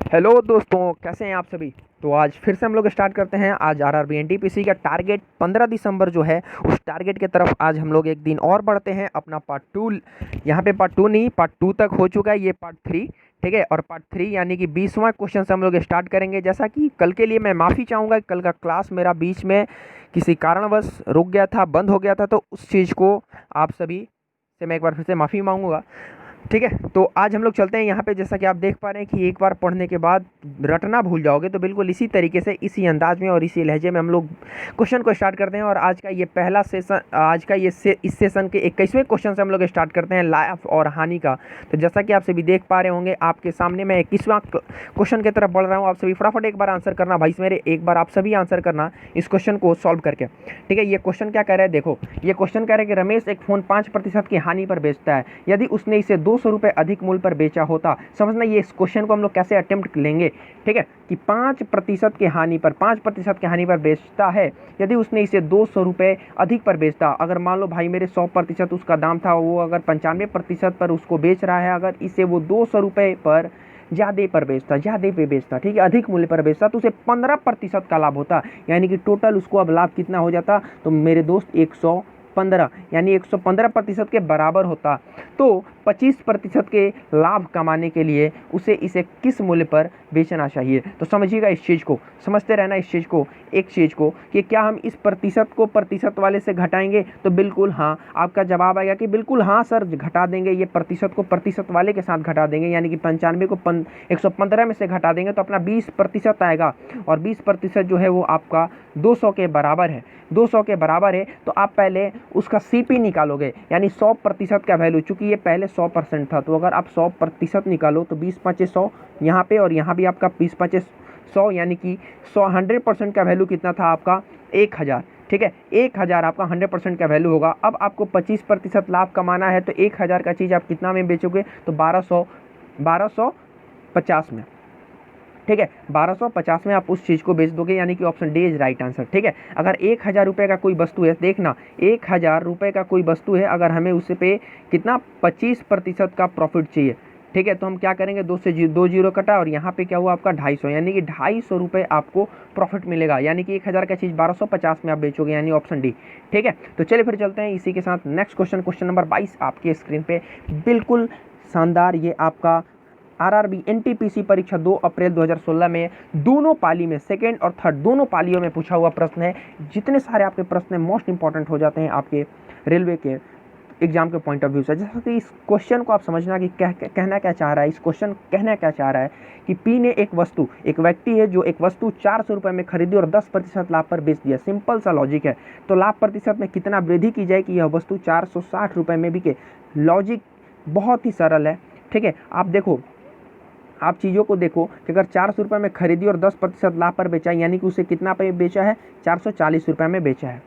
Hello दोस्तों, कैसे हैं आप सभी। तो आज फिर से हम लोग स्टार्ट करते हैं। आज आरआरबी एनटीपीसी का टारगेट 15 दिसंबर जो है उस टारगेट की तरफ आज हम लोग एक दिन और बढ़ते हैं। अपना पार्ट टू, यहाँ पे पार्ट टू नहीं, पार्ट टू तक हो चुका है, ये पार्ट थ्री। ठीक है, और पार्ट थ्री यानी कि 20वां क्वेश्चन से हम लोग स्टार्ट करेंगे। जैसा कि कल के लिए मैं माफ़ी चाहूँगा, कल का क्लास मेरा बीच में किसी कारणवश रुक गया था, बंद हो गया था, तो उस चीज़ को आप सभी से मैं एक बार फिर से माफ़ी मांगूंगा। ठीक है, तो आज हम लोग चलते हैं यहाँ पे। जैसा कि आप देख पा रहे हैं कि एक बार पढ़ने के बाद रटना भूल जाओगे, तो बिल्कुल इसी तरीके से, इसी अंदाज में और इसी लहजे में हम लोग क्वेश्चन को स्टार्ट करते हैं। और आज का ये पहला सेशन, आज का ये इस सेशन के 21वें क्वेश्चन से हम लोग स्टार्ट करते हैं, लाभ और हानि का। तो जैसा कि आप सभी देख पा रहे होंगे आपके सामने, मैं 21वां क्वेश्चन की तरफ बढ़ रहा हूँ। आप सभी फटाफट एक बार आंसर करना भाई मेरे, एक बार आप सभी आंसर करना इस क्वेश्चन को सॉल्व करके। ठीक है, ये क्वेश्चन क्या कह रहा है, देखो ये क्वेश्चन कह रहा है कि रमेश एक फ़ोन 5% की हानि पर बेचता है। यदि उसने इसे 200 रुपये अधिक मूल्य पर बेचा होता। समझना ये इस क्वेश्चन को हम लोग कैसे अटेम्प्ट लेंगे। ठीक है, कि 5% की हानि पर, 5% की हानि पर बेचता है। यदि उसने इसे 200 रुपये अधिक पर बेचता, अगर मान लो भाई मेरे 100% उसका दाम था, वो अगर 95% पर उसको बेच रहा है, अगर इसे वो 200 रुपये पर ज़्यादा पर बेचता, ज़्यादा पे बेचता, ठीक है, अधिक मूल्य पर बेचता, तो उसे 15% का लाभ होता। यानी कि टोटल उसको अब लाभ कितना हो जाता, तो मेरे दोस्त 115, यानी 115% के बराबर होता। तो 25% के लाभ कमाने के लिए उसे इसे किस मूल्य पर बेचना चाहिए। तो समझिएगा इस चीज़ को, समझते रहना इस चीज़ को, एक चीज़ को, कि क्या हम इस प्रतिशत को प्रतिशत वाले से घटाएंगे। तो बिल्कुल हाँ, आपका जवाब आएगा कि बिल्कुल हाँ सर, घटा देंगे, ये प्रतिशत को प्रतिशत वाले के साथ घटा देंगे। यानी कि 95 को 115 में से घटा देंगे तो अपना 20% आएगा, और 20% जो है वो आपका 200 के बराबर है। 200 के बराबर है तो आप पहले उसका सीपी निकालोगे, यानी 100% का वैल्यू। चूंकि ये पहले 100% था, तो अगर आप 100% निकालो तो 20×5 100 यहाँ पे, और यहाँ भी आपका 20×5 100, यानी कि 100% का वैल्यू कितना था आपका 1000। ठीक है, 1000 आपका 100% का वैल्यू होगा। अब आपको 25% लाभ कमाना है, तो 1000 का चीज़ आप कितना में बेचोगे, तो 1250 में। ठीक है, 1250 में आप उस चीज़ को बेच दोगे, यानी कि option D is right answer. ठीक है, अगर 1000 रुपये का कोई वस्तु है, देखना 1000 रुपये का कोई वस्तु है, अगर हमें उस पे कितना 25% का प्रॉफिट चाहिए। ठीक है, तो हम क्या करेंगे, 2 से 2 जीरो कटा, और यहाँ पे क्या हुआ आपका 250, यानी कि 250 रुपये आपको प्रॉफिट मिलेगा। यानी कि 1000 का चीज़ 1250 में आप बेचोगे, यानी ऑप्शन डी। ठीक है, तो चलिए फिर चलते हैं इसी के साथ नेक्स्ट क्वेश्चन, क्वेश्चन नंबर 22 आपके स्क्रीन पे। बिल्कुल शानदार, ये आपका आरआरबी एनटीपीसी परीक्षा 2 अप्रैल 2016 में दोनों पाली में, सेकेंड और थर्ड दोनों पालियों में पूछा हुआ प्रश्न है। जितने सारे आपके प्रश्न मोस्ट इंपॉर्टेंट हो जाते हैं आपके रेलवे के एग्जाम के पॉइंट ऑफ व्यू से। जैसा कि इस क्वेश्चन को आप समझना कि कहना क्या चाह रहा है। इस क्वेश्चन कहना क्या चाह रहा है कि पी ने एक वस्तु, एक व्यक्ति है जो एक वस्तु 400 रुपये में खरीदी और 10% लाभ पर बेच दिया। सिंपल सा लॉजिक है, तो लाभ प्रतिशत में कितना वृद्धि की जाए कि यह वस्तु 460 रुपये में बिके। लॉजिक बहुत ही सरल है। ठीक है, आप देखो, आप चीज़ों को देखो कि अगर 400 रुपये में खरीदी और 10% लाभ पर बेचा, यानी कि उसे कितना पे बेचा है, 440 रुपये में बेचा है।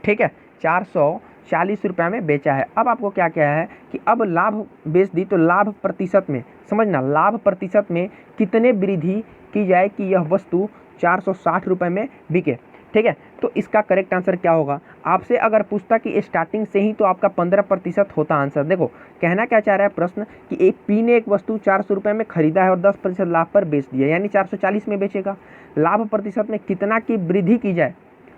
ठीक है, 440 रुपये में बेचा है। अब आपको क्या क्या है कि अब लाभ बेच दी, तो लाभ प्रतिशत में समझना, लाभ प्रतिशत में कितने वृद्धि की जाए कि यह वस्तु 460 रुपये में बिके। ठीक है, तो इसका करेक्ट आंसर क्या होगा। आपसे अगर पूछता कि स्टार्टिंग से ही, तो आपका 15% होता आंसर। देखो कहना क्या चाह रहा है प्रश्न कि एक पी ने एक वस्तु 400 रुपये में खरीदा है और 10% लाभ पर बेच दिया, यानी 440 में बेचेगा। लाभ प्रतिशत में कितना की वृद्धि की जाए,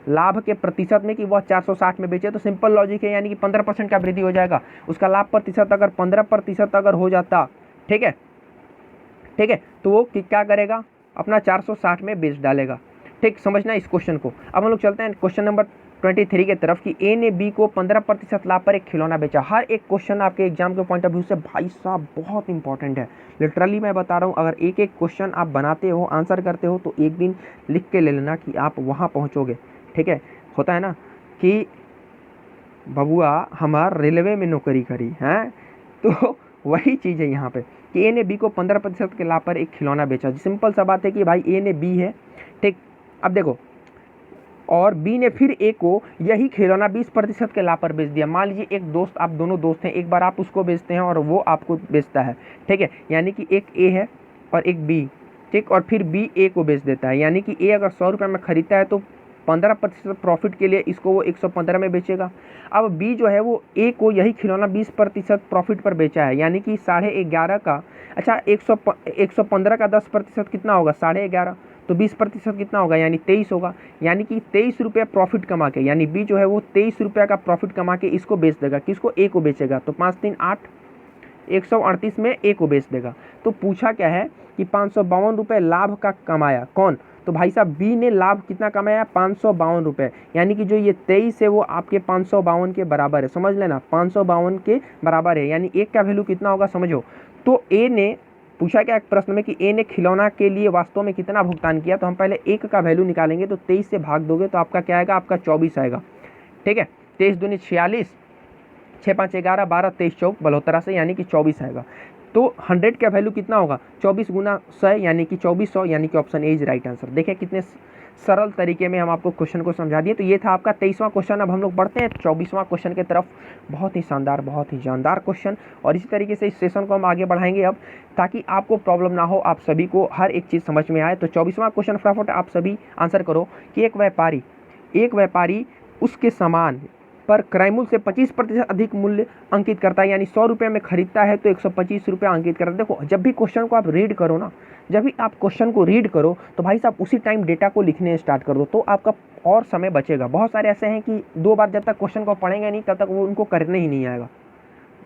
लाभ के प्रतिशत में, कि वह 460 में बेचे, तो सिंपल लॉजिक है, यानी कि 15% का वृद्धि हो जाएगा। उसका लाभ प्रतिशत अगर 15% अगर हो जाता, ठीक है, ठीक है, तो वो क्या करेगा, अपना 460 में बेच डालेगा। ठीक, समझना इस क्वेश्चन को। अब हम लोग चलते हैं क्वेश्चन नंबर 23 की तरफ, कि ए ने बी को 15% लाभ पर एक खिलौना बेचा। हर एक क्वेश्चन आपके एग्जाम के पॉइंट ऑफ व्यू से भाई साहब बहुत इंपॉर्टेंट है। लिटरली मैं बता रहा हूँ, अगर एक एक क्वेश्चन आप बनाते हो, आंसर करते हो, तो एक दिन लिख के ले लेना कि आप वहाँ पहुँचोगे। ठीक है, होता है ना कि बबुआ हमार रेलवे में नौकरी करी है, तो वही चीज़ है यहाँ पे कि ए ने बी को 15% के लाभ पर एक खिलौना बेचा। सिंपल सा बात है कि भाई ए ने बी है, ठीक, अब देखो, और बी ने फिर ए को यही खिलौना 20% के लाभ पर बेच दिया। मान लीजिए एक दोस्त, आप दोनों दोस्त हैं, एक बार आप उसको बेचते हैं और वो आपको बेचता है। ठीक है, यानी कि एक ए है और एक बी, ठीक, और फिर बी ए को बेच देता है। यानी कि ए अगर 100 रुपये में खरीदता है तो 15% प्रॉफिट के लिए इसको वो 115 में बेचेगा। अब बी जो है वो ए को यही खिलौना 20% प्रॉफिट पर बेचा है, यानी कि 11.5 का, अच्छा 115 का 10% कितना होगा 11.5, तो 20% कितना होगा यानी 23 होगा, यानी कि 23 रुपये प्रॉफिट कमा के, यानी बी जो है वो 23 रुपये का प्रॉफिट कमा के इसको बेच देगा, किसको, ए को बेचेगा। तो 5 3 8, 138 में ए को बेच देगा। तो पूछा क्या है कि 552 रुपये लाभ का कमाया कौन, तो भाई साहब बी ने लाभ कितना कमाया, 552 रुपये, यानी कि जो ये 23 है वो आपके 552 के बराबर है, समझ लेना 552 के बराबर है, यानी एक का वैल्यू कितना होगा समझो। तो ए ने पूछा क्या एक प्रश्न में कि ए ने खिलौना के लिए वास्तव में कितना भुगतान किया, तो हम पहले एक का वैल्यू निकालेंगे, तो 23 से भाग दोगे तो आपका क्या आएगा, आपका 24 आएगा, ठीक है। 23 दूनी 46, 6 5 11 12 23 चौक बलहोत्तरा से, यानी कि 24 आएगा। तो 100 का वैल्यू कितना होगा, 24 गुना 100 यानी कि 2400, यानी कि option A is right answer. देखिए कितने सरल तरीके में हम आपको क्वेश्चन को समझा दिए। तो ये था आपका 23वां क्वेश्चन। अब हम लोग बढ़ते हैं 24वां क्वेश्चन की तरफ। बहुत ही शानदार, बहुत ही जानदार क्वेश्चन, और इसी तरीके से इस सेशन को हम आगे बढ़ाएंगे अब, ताकि आपको प्रॉब्लम ना हो, आप सभी को हर एक चीज़ समझ में आए। तो 24वां क्वेश्चन फटाफट आप सभी आंसर करो कि एक व्यापारी उसके सामान पर क्रय मूल्य से 25% अधिक मूल्य अंकित करता है, यानी 100 रुपये में खरीदता है तो 125 रुपये अंकित करता है। देखो जब भी क्वेश्चन को आप रीड करो ना, जब भी आप क्वेश्चन को रीड करो तो भाई साहब उसी टाइम डेटा को लिखने स्टार्ट कर दो, तो आपका और समय बचेगा। बहुत सारे ऐसे हैं कि 2 बार जब तक क्वेश्चन को पढ़ेंगे नहीं तब तक वो उनको करने ही नहीं आएगा।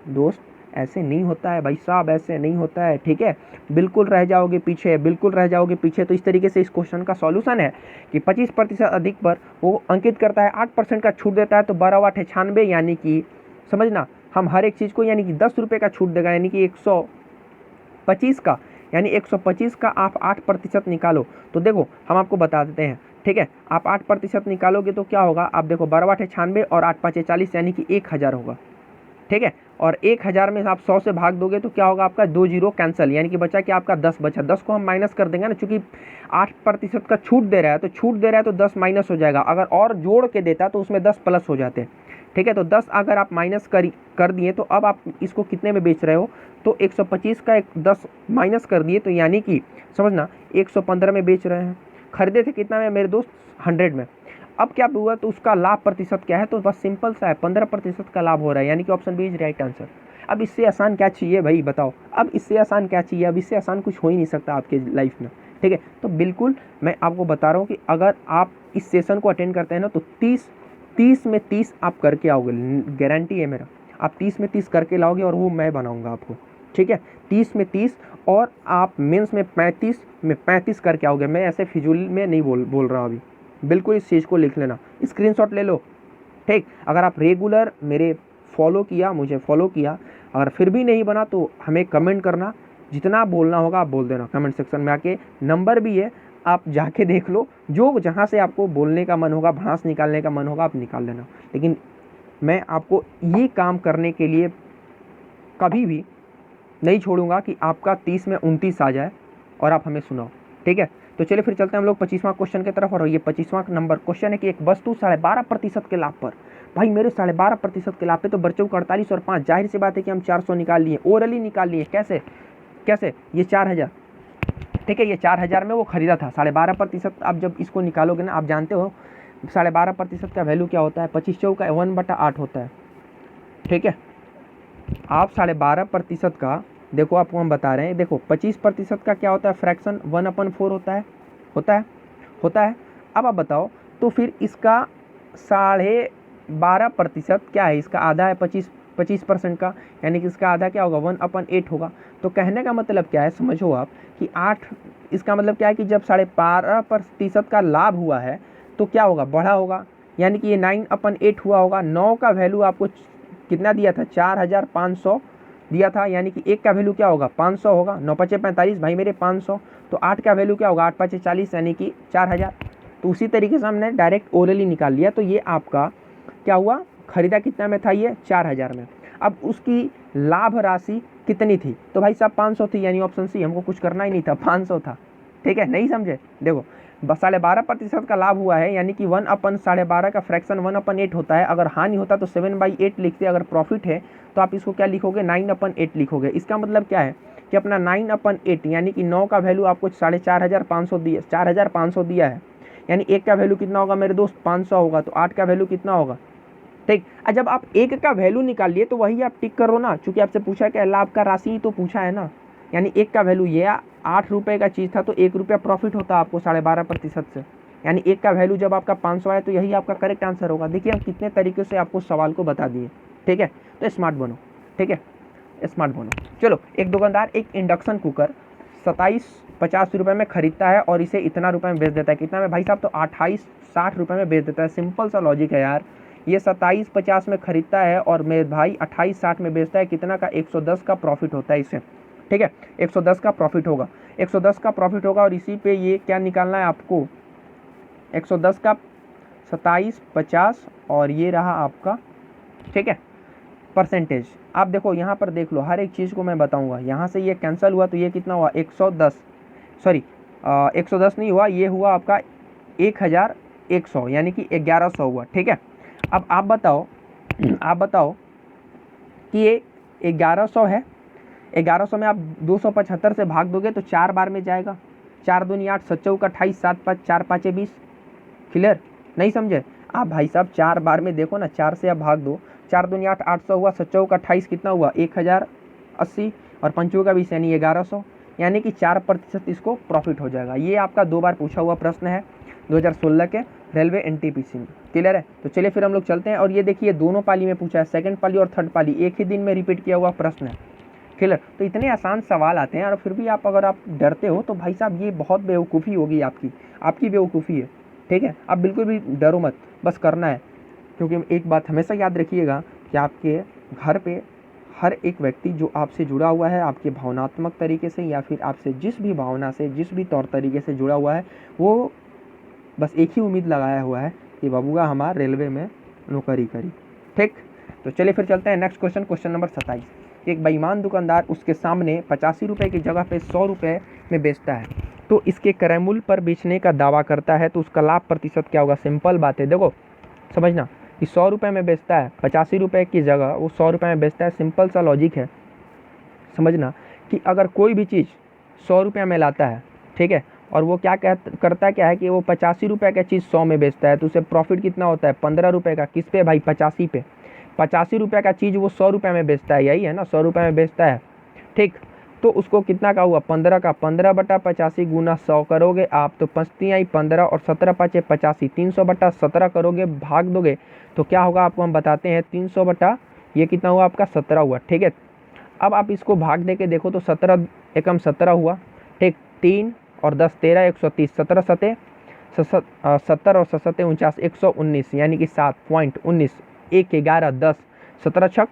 दोस्त ऐसे नहीं होता है भाई साहब, ऐसे नहीं होता है, ठीक है। बिल्कुल रह जाओगे पीछे, बिल्कुल रह जाओगे पीछे। तो इस तरीके से इस क्वेश्चन का सॉल्यूशन है कि 25% अधिक पर वो अंकित करता है, 8% का छूट देता है, तो 12 8 96, यानी कि समझना हम हर एक चीज़ को, यानी कि 10 रुपये का छूट देगा, यानी कि 125 का, यानी 125 का आप 8% निकालो। तो देखो हम आपको बता देते हैं, ठीक है। आप 8% निकालोगे तो क्या होगा, आप देखो 12 8 96 और 8 5 40, यानी कि 1000 होगा, ठीक है। और 1000 में आप 100 से भाग दोगे तो क्या होगा, आपका 2 जीरो कैंसिल, यानी कि बचा कि आपका 10 बचा। 10 को हम माइनस कर देंगे ना, चूंकि 8% का छूट दे रहा है, तो छूट दे रहा है तो 10 माइनस हो जाएगा। अगर और जोड़ के देता तो उसमें 10 प्लस हो जाते हैं, ठीक है। तो 10 अगर आप माइनस कर दिए तो अब आप इसको कितने में बेच रहे हो, तो 125 का 10 माइनस कर दिए, तो यानी कि समझना 115 में बेच रहे हैं। खरीदे थे कितना में मेरे दोस्त, 100 में। अब क्या हुआ, तो उसका लाभ प्रतिशत क्या है, तो बस सिंपल सा है, 15% का लाभ हो रहा है, यानी कि option B is right answer. अब इससे आसान क्या चाहिए भाई बताओ, अब इससे आसान क्या चाहिए, अब इससे आसान कुछ हो ही नहीं सकता आपके लाइफ में, ठीक है। तो बिल्कुल मैं आपको बता रहा हूँ कि अगर आप इस सेशन को अटेंड करते हैं ना, तो 30 में 30 आप करके आओगे, गारंटी है मेरा। आप 30 में 30 करके लाओगे और वो मैं बनाऊँगा आपको, ठीक है। 30 में 30 और आप मेंस में 35 में 35 करके आओगे। मैं ऐसे फिजूल में नहीं बोल रहा हूँ अभी, बिल्कुल इस चीज़ को लिख लेना, स्क्रीनशॉट ले लो, ठीक। अगर आप रेगुलर मेरे मुझे फॉलो किया, अगर फिर भी नहीं बना तो हमें कमेंट करना, जितना बोलना होगा आप बोल देना कमेंट सेक्शन में आके। नंबर भी है, आप जाके देख लो, जो जहाँ से आपको बोलने का मन होगा, भड़ास निकालने का मन होगा, आप निकाल लेना। लेकिन मैं आपको ये काम करने के लिए कभी भी नहीं छोड़ूंगा कि आपका 30 में 29 आ जाए और आप हमें सुनाओ, ठीक है। तो चलिए फिर चलते हैं हम लोग 25वां क्वेश्चन की तरफ। और ये 25वां नंबर क्वेश्चन है कि एक वस्तु 12.5% के लाभ पर, भाई मेरे 12.5% के लाभ पे तो बच्चों को 48 और 5, जाहिर सी बात है कि हम 400 निकाल लिए, ओरली निकाल लिए। कैसे ये 4000, ठीक है, ये 4000 में वो खरीदा था। 12.5% आप जब इसको निकालोगे ना, आप जानते हो 12.5% का वैल्यू क्या होता है, 25 चौका 1/8 होता है, ठीक है। आप 12.5% का देखो, आपको हम बता रहे हैं, देखो 25% का क्या होता है, फ्रैक्शन 1/4 होता है। अब आप बताओ, तो फिर इसका 12.5% क्या है, इसका आधा है 25% का, यानी कि इसका आधा क्या होगा, 1/8 होगा। तो कहने का मतलब क्या है, समझो आप कि 8, इसका मतलब क्या है कि जब 12.5% का लाभ हुआ है तो क्या होगा, बढ़ा होगा, यानी कि ये 9/8 हुआ होगा। 9 का वैल्यू आपको कितना दिया था, 4500 दिया था, यानी कि 1 का वैल्यू क्या होगा, 500 होगा। 9 5 45 भाई मेरे 500, तो 8 का वैल्यू क्या होगा, 8 5 40, यानी कि 4000। तो उसी तरीके से हमने डायरेक्ट ओरली निकाल लिया। तो ये आपका क्या हुआ, खरीदा कितना में था, ये 4000 में। अब उसकी लाभ राशि कितनी थी, तो भाई साहब 500 थी, यानी ऑप्शन सी, हमको कुछ करना ही नहीं था, 500 था, ठीक है। नहीं समझे, देखो 12.5% का लाभ हुआ है, यानी कि 1/12.5 का फ्रैक्शन 1/8 होता है। अगर हानि होता तो 7/8 लिखते, अगर प्रॉफिट है तो आप इसको क्या लिखोगे, 9/8 लिखोगे। इसका मतलब क्या है कि अपना 9/8, यानी कि 9 का वैल्यू आपको 4500 दिया, 4500 दिया है, यानी 1 का वैल्यू कितना होगा मेरे दोस्त, 500 होगा, तो 8 का वैल्यू कितना होगा, ठीक। और जब आप 1 का वैल्यू निकाल लिए तो वही आप टिक करो ना, चूंकि आपसे पूछा है कि लाभ का राशि ही तो पूछा है ना, यानी 1 का वैल्यू ये 8 रुपये का चीज़ था तो 1 रुपया प्रॉफिट होता आपको 12.5% से, यानी 1 का वैल्यू जब आपका 500 आया तो यही आपका करेक्ट आंसर होगा। देखिए हम कितने तरीके से आपको सवाल को बता दिए, ठीक है। तो स्मार्ट बनो, ठीक है, स्मार्ट बनो। चलो, एक दुकानदार एक इंडक्शन कुकर 2750 रुपये में खरीदता है और इसे इतना रुपये में बेच देता है, कितना में भाई साहब, तो 2860 रुपये में बेच देता है। सिंपल सा लॉजिक है यार, ये 2750 में खरीदता है और मेरे भाई 2860 में बेचता है, कितना का, 110 का प्रॉफिट होता है इसे, ठीक है, 110 का प्रॉफिट होगा, 110 का प्रॉफिट होगा। और इसी पे ये क्या निकालना है आपको, 110 का 2750 और ये रहा आपका, ठीक है, परसेंटेज। आप देखो यहाँ पर देख लो, हर एक चीज़ को मैं बताऊँगा। यहाँ से ये कैंसिल हुआ तो ये कितना हुआ, 110, सॉरी 110 नहीं हुआ, ये हुआ आपका 1100, यानी कि 1100 हुआ, ठीक है। अब आप बताओ कि ये 1100 है, 1100 में आप 275 से भाग दोगे तो 4 बार में जाएगा, 4 दूनी 8, 7 चौका 28, 7 5 4 5 20, क्लियर, नहीं समझे आप भाई साहब, 4 बार में देखो ना, 4 से आप भाग दो, 4 दूनी 8, 800 हुआ, 7 चौका 28 कितना हुआ, 1080 और 5 का 20 यानी 1100, यानी कि 4% इसको प्रॉफिट हो जाएगा। ये आपका 2 बार पूछा हुआ प्रश्न है 2016 के रेलवे एनटीपीसी में, क्लियर है। तो चलिए फिर हम लोग चलते हैं, और ये देखिए दोनों पाली में पूछा है, सेकंड पाली और थर्ड पाली एक ही दिन में रिपीट किया हुआ प्रश्न है, क्लियर। तो इतने आसान सवाल आते हैं और फिर भी आप अगर आप डरते हो तो भाई साहब ये बहुत बेवकूफ़ी होगी, आपकी बेवकूफ़ी है, ठीक है। आप बिल्कुल भी डरो मत, बस करना है, क्योंकि एक बात हमेशा याद रखिएगा कि आपके घर पे हर एक व्यक्ति जो आपसे जुड़ा हुआ है, आपके भावनात्मक तरीके से या फिर आपसे जिस भी भावना से, जिस भी तौर तरीके से जुड़ा हुआ है, वो बस एक ही उम्मीद लगाया हुआ है कि बबुआ हमारा रेलवे में नौकरी करी, ठीक। तो चलिए फिर चलते हैं नेक्स्ट क्वेश्चन, क्वेश्चन नंबर 27। एक बेईमान दुकानदार उसके सामने 85 रुपये की जगह पे 100 रुपये में बेचता है, तो इसके क्रय मूल्य पर बेचने का दावा करता है, तो उसका लाभ प्रतिशत क्या होगा। सिंपल बात है, देखो समझना कि 100 रुपये में बेचता है, 85 रुपये की जगह वो 100 रुपये में बेचता है। सिंपल सा लॉजिक है, समझना कि अगर कोई भी चीज़ 100 रुपये में लाता है, ठीक है, और वो क्या करता है, क्या है कि वो 85 रुपये का चीज़ 100 में बेचता है, तो उसे प्रॉफिट कितना होता है, 15 रुपये का। किस पे भाई, 85 पे। 85 रुपये का चीज़ वो 100 रुपये में बेचता है, यही है ना, 100 रुपये में बेचता है, ठीक। तो उसको कितना का हुआ, 15 का, 15/85 गुना 100 करोगे आप, तो 5 आई 15 और 17 5 85, 300/17 करोगे, भाग दोगे तो क्या होगा आपको हम बताते हैं, 300 बटा ये कितना हुआ आपका 17 हुआ, ठीक है। अब आप इसको भाग दे के देखो तो 17 एकम 17 हुआ, ठीक, 3 और 10 13 130, 17 सते 70 और 7 49, 119, यानी कि 7.19, 1 11 10 17 छक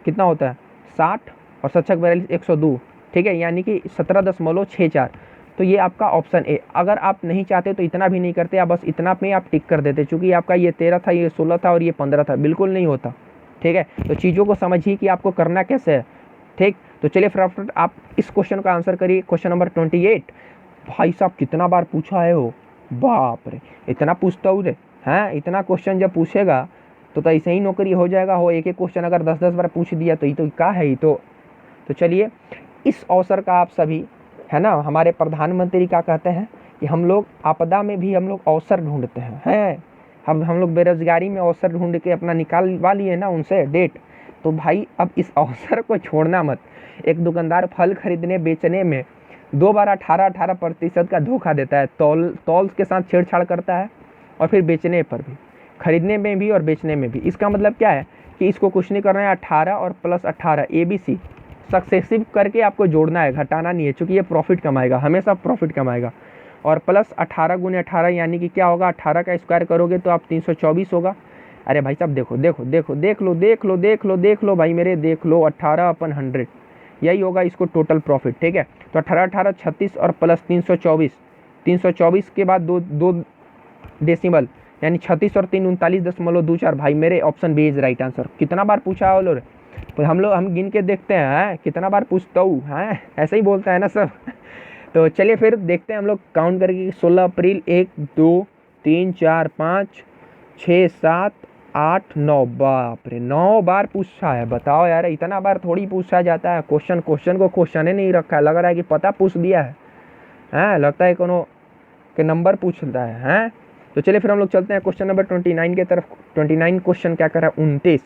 कितना होता है 60 और 7 छक 42 102, ठीक है, यानी कि 17.64। तो ये आपका ऑप्शन ए। अगर आप नहीं चाहते तो इतना भी नहीं करते, आप बस इतना में आप टिक कर देते, चूँकि आपका ये 13 था, ये 16 था और ये 15 था, बिल्कुल नहीं होता, ठीक है। तो चीज़ों को समझिए कि आपको करना कैसे है, ठीक। तो चलिए फटाफट आप इस क्वेश्चन का आंसर करिए, क्वेश्चन नंबर 28। भाई साहब कितना बार पूछा है वो, बाप रे, इतना पूछता हूँ रे, हाँ, इतना क्वेश्चन जब पूछेगा तो ऐसे ही नौकरी हो जाएगा हो। एक एक क्वेश्चन अगर 10-10 बार पूछ दिया तो ये तो क्या है, ये तो चलिए इस अवसर का आप सभी, है ना, हमारे प्रधानमंत्री क्या कहते हैं कि हम लोग आपदा में भी हम लोग अवसर ढूंढते हैं, हम लोग बेरोजगारी में अवसर ढूंढ के अपना निकालवा लिए ना उनसे डेट, तो भाई अब इस अवसर को छोड़ना मत। एक दुकानदार फल खरीदने बेचने में 2 बार 18% का धोखा देता है, तौल के साथ छेड़छाड़ करता है, और फिर बेचने पर भी, खरीदने में भी और बेचने में भी। इसका मतलब क्या है कि इसको कुछ नहीं करना है, 18 और प्लस 18 ABC सक्सेसिव करके आपको जोड़ना है, घटाना नहीं है, क्योंकि ये प्रॉफिट कमाएगा, हमेशा प्रॉफिट कमाएगा। और प्लस 18 गुने 18 यानी कि क्या होगा, 18 का स्क्वायर करोगे तो आप 324 होगा। अरे भाई साहब देखो देखो देखो देख लो देख लो देख लो देख लो भाई मेरे, देख लो 18/100 यही होगा इसको टोटल प्रॉफिट, ठीक है। तो 18 36 और प्लस 324 के बाद दो डेसिमल यानी 36 और 3 39.24। भाई मेरे option B is right answer. कितना बार पूछा है लोग, तो हम गिन के देखते हैं कितना बार पूछता हूँ, हैं ऐसे ही बोलता है ना सब। तो चलिए फिर देखते हैं हम लोग काउंट करके, 16 अप्रैल 1 2 3 4 5 6 7 8 9, बाप रे 9 बार पूछा है। बताओ यार, इतना बार थोड़ी पूछा जाता है क्वेश्चन को क्वेश्चन ही नहीं रखा है, लग रहा है कि पता पूछ दिया है, लगता है कोनो के नंबर पूछता है। तो चलिए फिर हम लोग चलते हैं क्वेश्चन नंबर 29 की तरफ। 29 क्वेश्चन क्या कर रहा है, 29।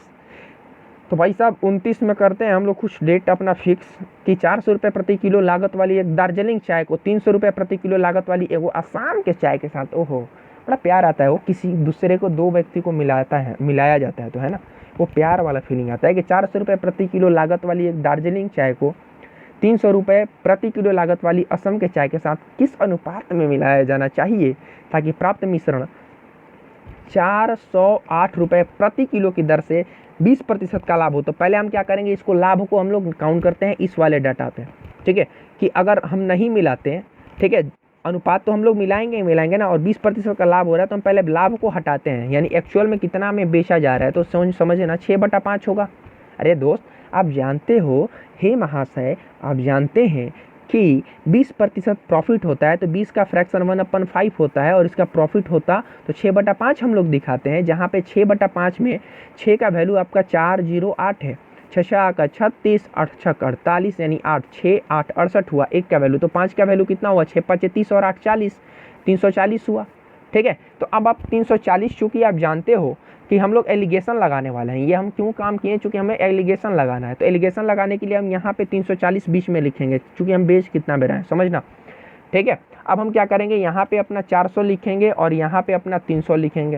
तो भाई साहब 29 में करते हैं हम लोग कुछ डेट अपना फिक्स कि 400 रुपये प्रति किलो लागत वाली एक दार्जिलिंग चाय को 300 रुपये प्रति किलो लागत वाली एक वो आसाम के चाय के साथ, ओहो बड़ा प्यार आता है। वो किसी दूसरे को, दो व्यक्ति को मिलाया जाता है तो है ना, वो प्यार वाला फीलिंग आता है कि 400 रुपये प्रति किलो लागत वाली एक दार्जिलिंग चाय को 300 रुपये प्रति किलो लागत वाली असम के चाय के साथ किस अनुपात में मिलाया जाना चाहिए ताकि प्राप्त मिश्रण 408 रुपये प्रति किलो की दर से 20% का लाभ हो। तो पहले हम क्या करेंगे, इसको लाभ को हम लोग काउंट करते हैं इस वाले डाटा पे, ठीक है, कि अगर हम नहीं मिलाते हैं, ठीक है, अनुपात तो हम लोग मिलाएंगे ना, और 20% का लाभ हो रहा है तो हम पहले लाभ को हटाते हैं, यानी एक्चुअल में कितना में बेचा जा रहा है, तो समझे ना 6/5 होगा। अरे दोस्त आप जानते हो, हे महाशय आप जानते हैं कि 20% प्रॉफिट होता है तो 20 का फ्रैक्शन 1/5 होता है, और इसका प्रॉफिट होता तो 6/5 हम लोग दिखाते हैं, जहाँ पे 6/5 में 6 का वैल्यू आपका 408 है, 6 का 36, 8 6 48, यानी 8 6 8 68 हुआ, 1 का वैल्यू, तो 5 का वैल्यू कितना हुआ, 6 5 30 और 8 40, 340 हुआ, ठीक है। तो अब आप 340, चूँकि आप जानते हो कि हम लोग एलिगेशन लगाने वाले हैं, ये हम क्यों काम किए, चूँकि हमें एलिगेशन लगाना है, तो एलिगेशन लगाने के लिए हम यहाँ पे 340 बीच में लिखेंगे, चूँकि हम बेच कितना दे रहे हैं, समझना, ठीक है। अब हम क्या करेंगे, यहाँ पे अपना 400 लिखेंगे और यहाँ पे अपना 300 लिखेंगे,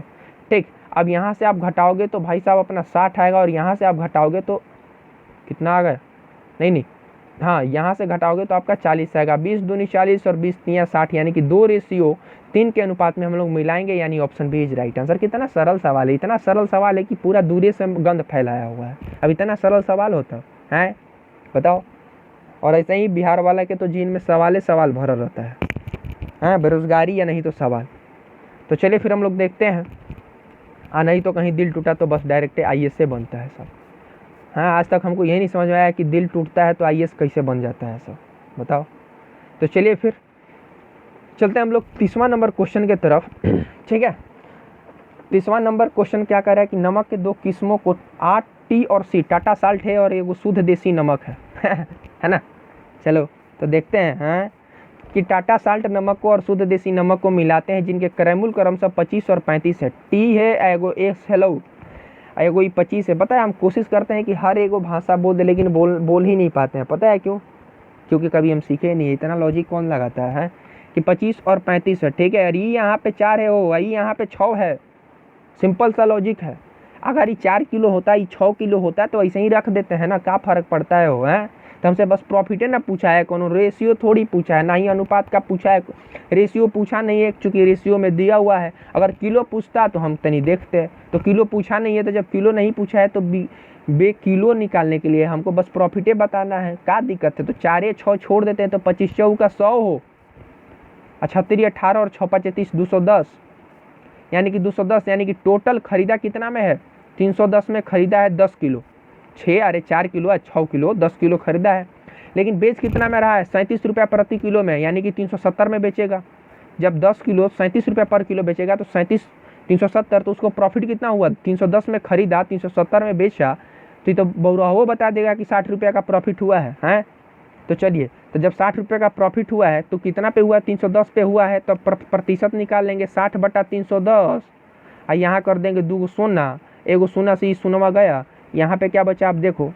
ठीक। अब यहाँ से आप घटाओगे तो भाई साहब अपना 60 आएगा, और यहाँ से आप घटाओगे तो कितना आ गया, नहीं हाँ, यहाँ से घटाओगे तो आपका 40 आएगा, 20 दूनी 40 और 20 तियाँ 60, यानी कि 2:3 के अनुपात में हम लोग मिलाएंगे, यानी option B is right answer. कितना सरल सवाल है, इतना सरल सवाल है कि पूरा दूरी से गंद फैलाया हुआ है। अब इतना सरल सवाल होता है बताओ। और ऐसे ही बिहार वाला के तो जीन में सवाल भरा रहता है, बेरोजगारी या नहीं तो सवाल। तो चलिए फिर हम लोग देखते हैं, नहीं तो कहीं दिल टूटा तो बस डायरेक्ट IAS से बनता है सब। आज तक हमको यही नहीं समझ में आया कि दिल टूटता है तो IAS कैसे बन जाता है सब, बताओ। तो चलिए फिर चलते हैं हम लोग 30वां नंबर क्वेश्चन के तरफ, ठीक है। 30वां नंबर क्वेश्चन क्या कर रहा है कि नमक के 2 किस्मों को T और C, टाटा साल्ट है और एगो शुद्ध देसी नमक है है ना। चलो तो देखते हैं कि टाटा साल्ट नमक को और शुद्ध देसी नमक को मिलाते हैं, जिनके क्रयमूल्य क्रमशः 25 और 35 है। T है, एगो एक्स हेलो, एगो 25 है। पता है हम कोशिश करते हैं कि हर एगो भाषा बोल दे, लेकिन बोल ही नहीं पाते हैं। पता है क्यों? क्योंकि कभी हम सीखे नहीं, इतना लॉजिक कौन लगाता है कि 25 और 35 है, ठीक है। और ये यहाँ पे 4 है, वो ये यहाँ पे 6 है, सिंपल सा लॉजिक है। अगर ये 4 किलो होता है, ये 6 किलो होता है तो ऐसे ही रख देते हैं ना, क्या फ़र्क पड़ता है वो है। तो हमसे बस प्रॉफिट है ना पूछा है, कोनो रेशियो थोड़ी पूछा है, ना ही अनुपात का पूछा है, रेशियो पूछा नहीं है, चूँकि रेशियो में दिया हुआ है। अगर किलो पूछता तो हम तनी देखते, तो किलो पूछा नहीं है, तो जब किलो नहीं पूछा है तो बे किलो निकालने के लिए हमको बस प्रॉफिटे बताना है, क्या दिक्कत है। तो 4 6 छोड़ देते हैं तो 25 4 का 100 हो, 38 18 और 6 5 30 210, यानी कि 210, यानी कि टोटल खरीदा कितना में है, 310 में खरीदा है 10 किलो, 4 किलो है, 6 किलो 10 किलो खरीदा है। लेकिन बेच कितना में रहा है, 37 रुपया प्रति किलो में, यानी कि 370 में बेचेगा। जब 10 किलो 37 रुपया पर किलो बेचेगा तो 370, तो उसको प्रॉफिट कितना हुआ, 310 में खरीदा 370 में बेचा, तो ये तो बहुराहो बता देगा कि 60 रुपया का प्रॉफिट हुआ है। तो चलिए, तो जब 60 रुपये का प्रॉफिट हुआ है तो कितना पे हुआ, 310 पे हुआ है, तो प्रतिशत निकाल लेंगे 60/310, और यहाँ कर देंगे 2 शून्य, एगो शून्य से शून्यवा गया, यहाँ पे क्या बचा आप देखो,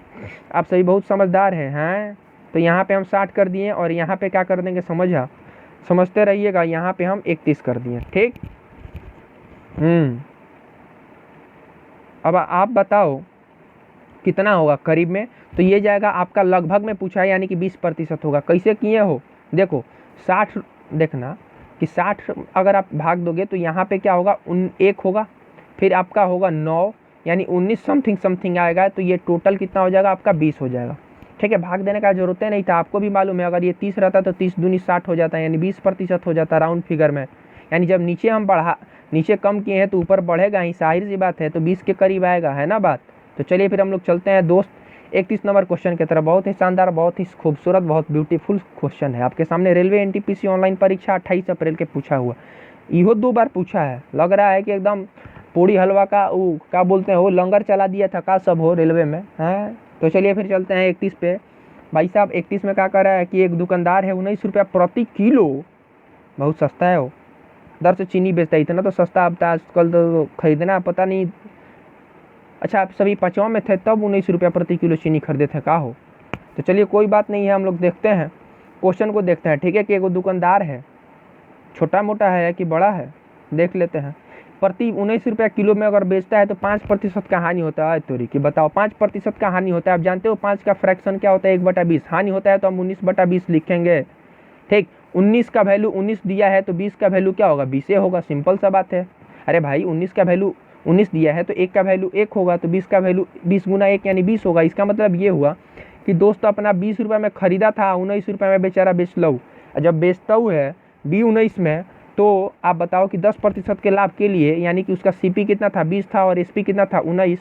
आप सभी बहुत समझदार हैं। तो यहाँ पे हम 60 कर दिए, और यहाँ पे क्या कर देंगे समझते रहिएगा, यहाँ पे हम 31 कर दिए, ठीक। अब आप बताओ कितना होगा करीब में, तो ये जाएगा आपका लगभग में पूछा है, यानी कि 20% होगा। कैसे किए हो, देखो 60, देखना कि 60 अगर आप भाग दोगे तो यहाँ पे क्या होगा, 1 होगा, फिर आपका होगा 9, यानी 19 समथिंग आएगा, तो ये टोटल कितना हो जाएगा आपका 20 हो जाएगा, ठीक है। भाग देने का जरूरत नहीं था, आपको भी मालूम है, अगर ये 30 रहता तो 30 दूनी 60 हो जाता है, यानी 20% हो जाता राउंड फिगर में। यानी जब नीचे कम किए हैं तो ऊपर बढ़ेगा ही, जाहिर सी बात है, तो 20 के करीब आएगा, है ना बात। तो चलिए फिर हम लोग चलते हैं दोस्त 31 नंबर क्वेश्चन की तरफ। बहुत ही शानदार, बहुत ही खूबसूरत, बहुत ब्यूटीफुल क्वेश्चन है आपके सामने। रेलवे NTPC ऑनलाइन परीक्षा 28 अप्रैल के पूछा हुआ, इहो 2 बार पूछा है। लग रहा है कि एकदम पूड़ी हलवा का वो क्या बोलते हैं, वो लंगर चला दिया था का सब हो रेलवे में है। तो चलिए फिर चलते हैं 31 पे। भाई साहब 31 में क्या कर रहा है कि एक दुकानदार है 19 रुपया प्रति किलो, बहुत सस्ता है वो, दर से चीनी बेचता है। इतना तो सस्ता अब आजकल तो खरीदना पता नहीं। अच्छा, आप सभी 5वां में थे तब 19 रुपया प्रति किलो चीनी खरीदे थे का हो। तो चलिए कोई बात नहीं है, हम लोग देखते हैं क्वेश्चन को देखते हैं। ठीक है, कि एगो दुकानदार है, छोटा मोटा है कि बड़ा है, देख लेते हैं। प्रति 19 रुपया किलो में अगर बेचता है तो 5% का हानि होता है। तोरी की बताओ, 5% का हानि होता है। आप जानते हो 5 का फ्रैक्शन क्या होता है? 1/20। हानि होता है तो हम 19/20 लिखेंगे। ठीक, 19 का वैल्यू 19 दिया है तो 20 का वैल्यू क्या होगा? 20 होगा। सिंपल सा बात है। अरे भाई 19 का वैल्यू 19 दिया है तो 1 का वैल्यू 1 होगा, तो 20 का वैल्यू 20 गुना 1 यानी 20 होगा। इसका मतलब ये हुआ कि दोस्त अपना 20 रुपये में खरीदा था, 19 रुपये में बेचारा बेच लो। जब बेचता है 19 में, तो आप बताओ कि 10% के लाभ के लिए, यानी कि उसका सीपी कितना था? 20 था, और एसपी कितना था? 19।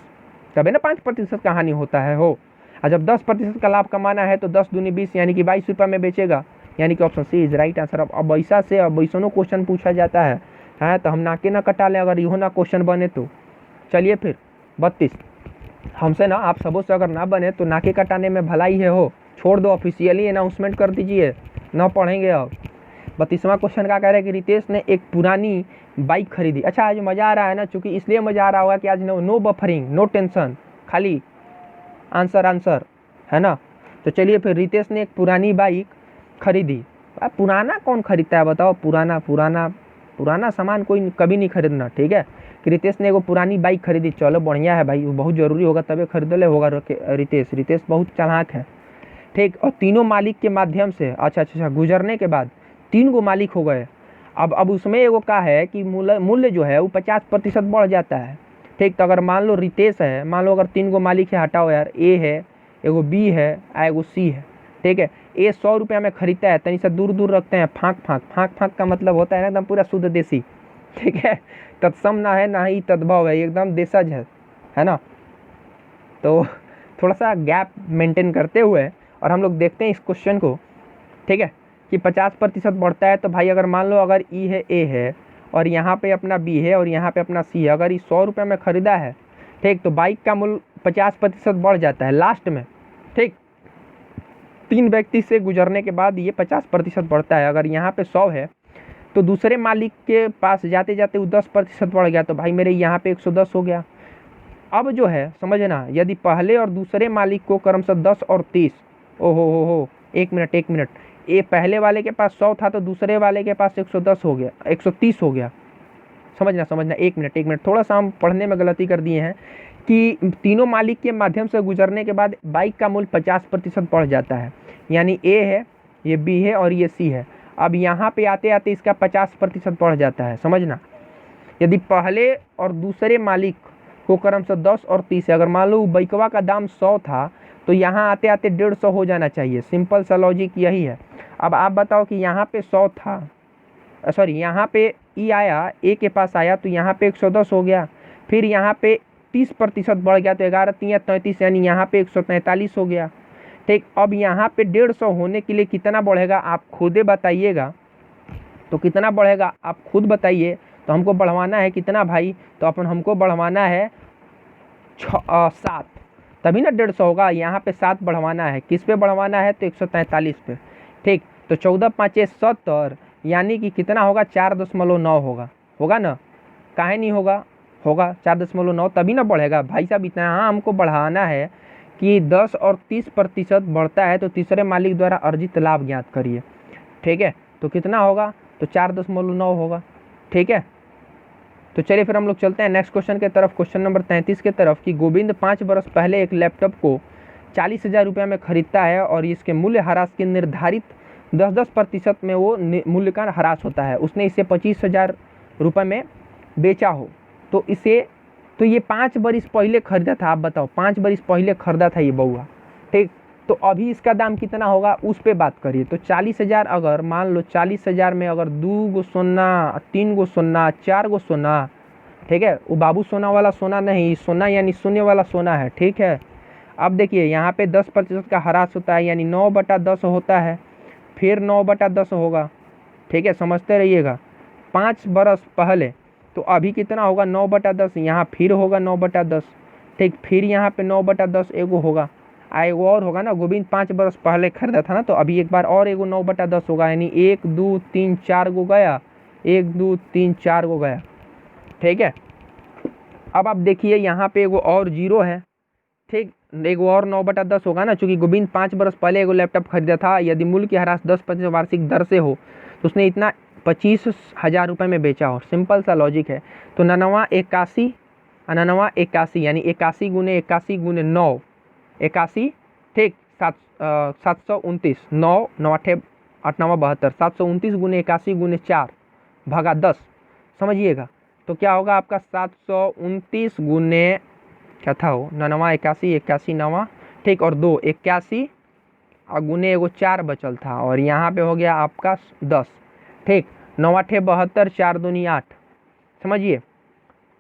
तभी ना 5% का हानि होता है हो। और जब 10% का लाभ कमाना है तो 10 दूनी 20 यानी कि 22 रुपये में बेचेगा, यानी कि option C is right answer. अब ऐसा से अब ऐसा क्वेश्चन पूछा जाता है तो हम नाके ना कटा लें अगर इहो ना क्वेश्चन बने तो। चलिए फिर 32, हमसे ना आप सबों से अगर ना बने तो नाके कटाने में भलाई है हो, छोड़ दो, ऑफिशियली अनाउंसमेंट कर दीजिए, ना पढ़ेंगे अब। 32वां क्वेश्चन क्या कह रहा है कि रितेश ने एक पुरानी बाइक खरीदी। अच्छा, आज मज़ा आ रहा है ना, चूंकि इसलिए मज़ा आ रहा होगा कि आज नो बफरिंग, नो टेंशन, खाली आंसर है ना। तो चलिए फिर, रितेश ने एक पुरानी बाइक खरीदी। पुराना कौन खरीदता है बताओ? पुराना सामान कोई कभी नहीं खरीदना। ठीक है, कि रितेश ने एगो पुरानी बाइक खरीदी। चलो बढ़िया है भाई, वो बहुत जरूरी होगा तभी खरीदले होगा रितेश बहुत चालाक है। ठीक, और तीनों मालिक के माध्यम से अच्छा गुजरने के बाद 3 गो मालिक हो गए। अब उसमें एगो का है कि मूल्य जो है वो 50% बढ़ जाता है। ठीक, तो अगर मान लो रितेश है, मान लो अगर 3 गो मालिक है, हटाओ यार, ए है, एगो बी है, एगो सी है। ठीक है, ए 100 रुपया में खरीदता है, तनी से दूर रखते हैं, फाँक का मतलब होता है ना एकदम पूरा शुद्ध देसी। ठीक है, तत्सम ना है ना ही तद्भव है, एकदम देशज है ना। तो थोड़ा सा गैप मेंटेन करते हुए और हम लोग देखते हैं इस क्वेश्चन को। ठीक है, कि 50% बढ़ता है तो भाई अगर मान लो अगर ई है, ए है, और यहाँ पे अपना बी है और यहाँ पे अपना सी है, अगर ये 100 रुपये में खरीदा है, ठीक, तो बाइक का मूल्य 50% बढ़ जाता है लास्ट में। ठीक, 3 व्यक्ति से गुजरने के बाद ये 50% बढ़ता है। अगर यहाँ पे 100 है तो दूसरे मालिक के पास जाते जाते वो 10% बढ़ गया, तो भाई मेरे यहाँ पे 110 हो गया। अब जो है समझना, यदि पहले और दूसरे मालिक को क्रमशः 10 और 30, हो 1 मिनट, ये पहले वाले के पास 100 था तो दूसरे वाले के पास 110 हो गया, 130 हो गया। समझना 1 मिनट, थोड़ा सा हम पढ़ने में गलती कर दिए हैं कि तीनों मालिक के माध्यम से गुजरने के बाद बाइक का मूल्य 50% बढ़ जाता है। यानी ए है, ये बी है और ये सी है। अब यहाँ पे आते आते इसका 50% बढ़ जाता है। समझना, यदि पहले और दूसरे मालिक को क्रमशः 10 और 30 है, अगर मान लो बाइकवा का दाम 100 था तो यहाँ आते आते 150 हो जाना चाहिए। सिंपल सा लॉजिक यही है। अब आप बताओ कि यहाँ पे 100 था, सॉरी यहाँ पे ई आया, ए के पास आया तो यहाँ पे 110 हो गया, फिर यहाँ पे 30% बढ़ गया तो 11 3 33, यानी यहाँ पे 143 हो गया। ठीक, अब यहाँ पे 150 होने के लिए कितना बढ़ेगा आप खुद बताइएगा। तो कितना बढ़ेगा आप खुद बताइए। तो हमको बढ़वाना है कितना भाई? तो हमको बढ़वाना है 7, तभी ना 150 होगा। यहाँ पे 7 बढ़वाना है, किस पे बढ़वाना है? तो 143 पे। ठीक, तो 14 5 70, यानी कि कितना होगा? 4.9 होगा ना? काहे नहीं होगा? 4.9, तभी ना बढ़ेगा भाई साहब इतना। हाँ, हमको बढ़ाना है कि 10 और 30% बढ़ता है तो तीसरे मालिक द्वारा अर्जित लाभ ज्ञात करिए। ठीक है, तो कितना होगा? तो 4.9 होगा। ठीक है, तो चलिए फिर हम लोग चलते हैं नेक्स्ट क्वेश्चन के तरफ, क्वेश्चन नंबर 33 के तरफ, कि गोविंद 5 वर्ष पहले एक लैपटॉप को 40,000 रुपये में खरीदता है और इसके मूल्य ह्रास के निर्धारित 10% में वो मूल्य का ह्रास होता है। उसने इसे 25,000 रुपये में बेचा हो तो ये 5 बरिस पहले खरीदा था। आप बताओ, 5 बरिस पहले खरीदा था ये बउआ। ठीक, तो अभी इसका दाम कितना होगा उस पर बात करिए। तो 40,000, अगर मान लो 40,000 में अगर 2 गो सोना, 3 गो सोना, 4 गो सोना, ठीक है, वो बाबू सोना वाला सोना नहीं, सोना यानी शून्य वाला सोना है। ठीक है, अब देखिए यहाँ पे 10% का ह्रास होता है, यानी 9/10 होता है, फिर 9/10 होगा। ठीक है, समझते रहिएगा। 5 बरस पहले, तो अभी कितना होगा? 9/10, यहाँ फिर होगा 9/10। ठीक, फिर यहाँ पे 9/10 एगो होगा, एगो और होगा ना। गोविंद 5 बरस पहले खरीदा था ना, तो अभी एक बार और एगो 9/10 होगा, यानी 1 2 3 4 गो गया, 1 2 3 4 को गया, ठीक है। अब आप देखिए यहाँ पे एगो और जीरो है, ठीक, एगो और 9/10 होगा ना, चूंकि गोविंद 5 बरस पहले एगो लैपटॉप खरीदा था, यदि मूल्य की ह्रास 10% वार्षिक दर से हो तो उसने इतना 25,000 रुपये में बेचा हो। सिंपल सा लॉजिक है। तो 99 यानी 81 गुने 81 गुने 9 81, ठीक, 729 9 9 8 9 72 729 गुने 81 गुने 4 भागा 10, समझिएगा। तो क्या होगा आपका 729 गुने क्या था वो 99 81 81 9, ठीक, और 2 81 और गुने एगो 4 बचल था, और यहाँ पे हो गया आपका 10, ठीक, 9 8 72 4 दूनी 8, समझिए।